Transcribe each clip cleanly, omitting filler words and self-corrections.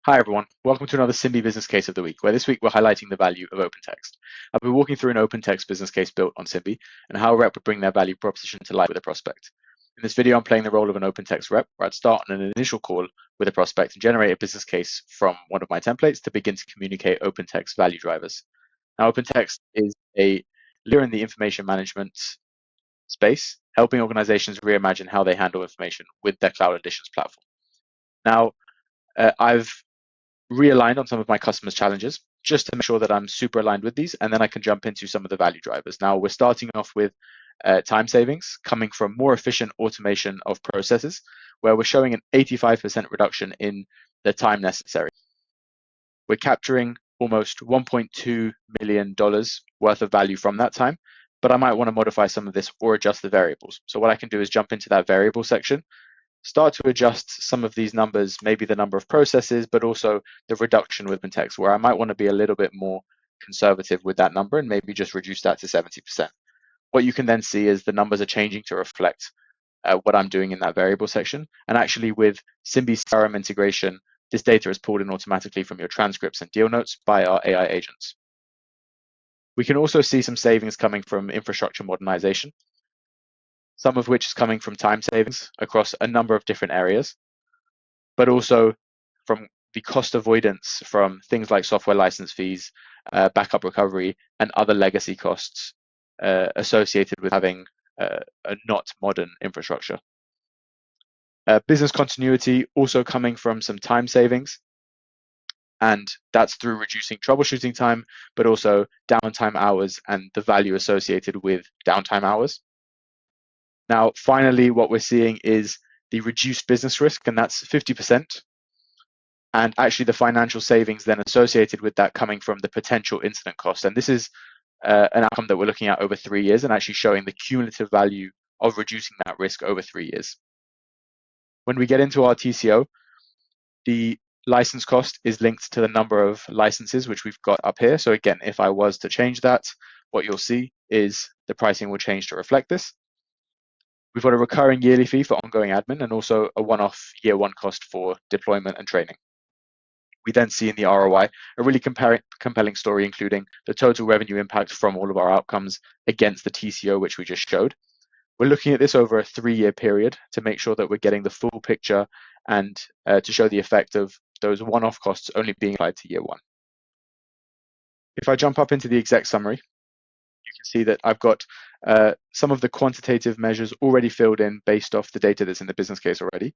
Hi everyone, welcome to another Simbi business case of the week, where this week we're highlighting the value of OpenText. I'll be walking through an OpenText business case built on Simbi and how a rep would bring their value proposition to life with a prospect. In this video, I'm playing the role of an OpenText rep, where I'd start on an initial call with a prospect and generate a business case from one of my templates to begin to communicate OpenText value drivers. Now, OpenText is a leader in the information management space, helping organizations reimagine how they handle information with their Cloud Editions platform. Now, I've realigned on some of my customers' challenges just to make sure that I'm super aligned with these, and then I can jump into some of the value drivers. Now, we're starting off with time savings coming from more efficient automation of processes, where we're showing an 85% reduction in the time necessary. We're capturing almost $1.2 million worth of value from that time, but I might want to modify some of this or adjust the variables. So what I can do is jump into that variable section, start to adjust some of these numbers, maybe the number of processes, but also the reduction with OpenText, where I might want to be a little bit more conservative with that number and maybe just reduce that to 70%. What you can then see is the numbers are changing to reflect what I'm doing in that variable section. And actually with Simbi's CRM integration, this data is pulled in automatically from your transcripts and deal notes by our AI agents. We can also see some savings coming from infrastructure modernization, some of which is coming from time savings across a number of different areas, but also from the cost avoidance from things like software license fees, backup recovery, and other legacy costs associated with having a not modern infrastructure. Business continuity also coming from some time savings, and that's through reducing troubleshooting time, but also downtime hours and the value associated with downtime hours. Now, finally, what we're seeing is the reduced business risk, and that's 50%. And actually the financial savings then associated with that coming from the potential incident cost. And this is an outcome that we're looking at over 3 years and actually showing the cumulative value of reducing that risk over 3 years. When we get into our TCO, the license cost is linked to the number of licenses which we've got up here. So again, if I was to change that, what you'll see is the pricing will change to reflect this. We've got a recurring yearly fee for ongoing admin and also a one-off year one cost for deployment and training. We then see in the ROI a really compelling story, including the total revenue impact from all of our outcomes against the TCO, which we just showed. We're looking at this over a 3-year period to make sure that we're getting the full picture and to show the effect of those one-off costs only being applied to year one. If I jump up into the exec summary, you can see that I've got some of the quantitative measures already filled in based off the data that's in the business case already.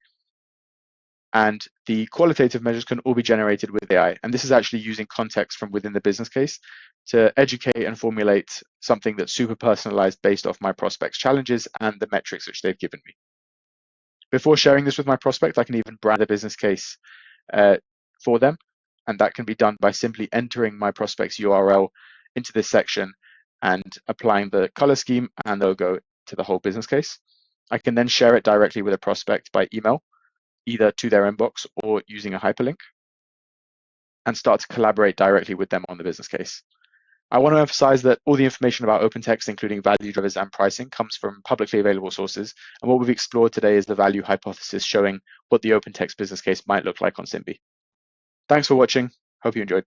And the qualitative measures can all be generated with AI. And this is actually using context from within the business case to educate and formulate something that's super personalized based off my prospect's challenges and the metrics which they've given me. Before sharing this with my prospect, I can even brand a business case for them. And that can be done by simply entering my prospect's URL into this section and applying the color scheme and logo to the whole business case. I can then share it directly with a prospect by email, either to their inbox or using a hyperlink, and start to collaborate directly with them on the business case. I want to emphasize that all the information about OpenText, including value drivers and pricing, comes from publicly available sources. And what we've explored today is the value hypothesis showing what the OpenText business case might look like on Simbi. Thanks for watching. Hope you enjoyed.